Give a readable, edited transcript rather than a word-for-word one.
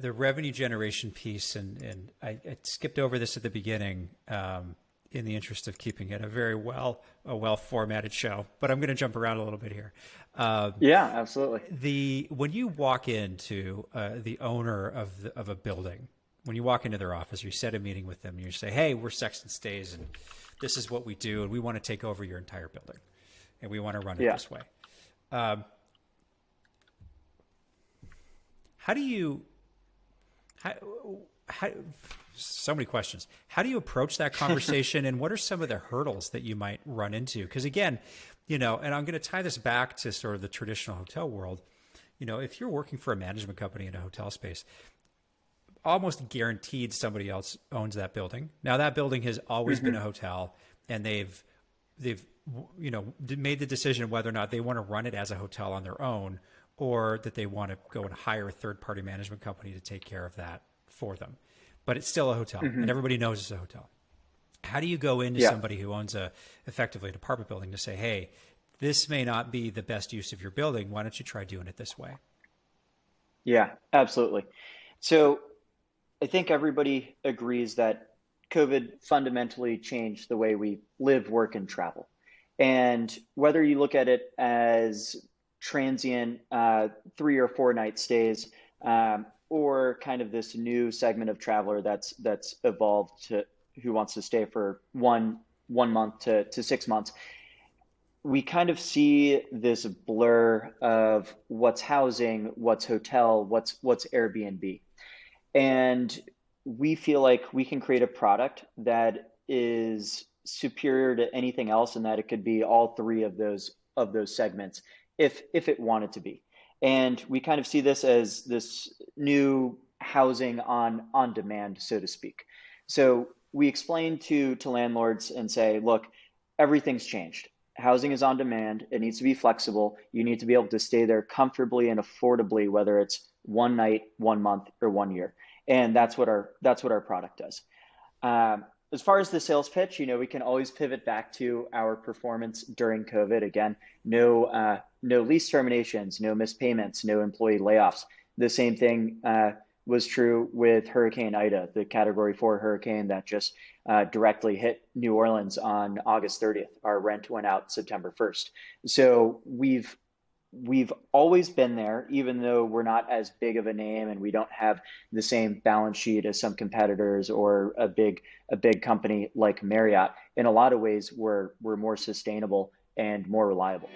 the revenue generation piece, and I skipped over this at the beginning in the interest of keeping it a well formatted show, but I'm going to jump around a little bit here. Yeah, absolutely. When you walk into the owner of a building, when you walk into their office, you set a meeting with them, and you say, "Hey, we're Sextant Stays, and this is what we do, and we want to take over your entire building, and we want to run it this way." How do you? How, so many questions. How do you approach that conversation, and what are some of the hurdles that you might run into? Because again, and I'm going to tie this back to sort of the traditional hotel world. If you're working for a management company in a hotel space, almost guaranteed somebody else owns that building. Now that building has always been a hotel, and they've made the decision whether or not they want to run it as a hotel on their own, or that they want to go and hire a third-party management company to take care of that for them. But it's still a hotel, and everybody knows it's a hotel. How do you go into somebody who owns effectively an apartment building to say, "Hey, this may not be the best use of your building. Why don't you try doing it this way?" Yeah, absolutely. So I think everybody agrees that COVID fundamentally changed the way we live, work, and travel. And whether you look at it as transient 3 or 4 night stays, or kind of this new segment of traveler that's evolved to who wants to stay for one month to 6 months, we kind of see this blur of what's housing, what's hotel, what's Airbnb. And we feel like we can create a product that is superior to anything else, and that it could be all three of those segments if it wanted to be. And we kind of see this as this new housing on demand, so to speak. So we explain to landlords and say, look, everything's changed. Housing is on demand. It needs to be flexible. You need to be able to stay there comfortably and affordably, whether it's one night, 1 month, or 1 year. And that's what our product does. As far as the sales pitch, we can always pivot back to our performance during COVID. Again, no lease terminations, no missed payments, no employee layoffs. The same thing was true with Hurricane Ida, the Category 4 hurricane that just directly hit New Orleans on August 30th. Our rent went out September 1st. So we've always been there, even though we're not as big of a name and we don't have the same balance sheet as some competitors or a big company like Marriott. In a lot of ways, we're more sustainable and more reliable.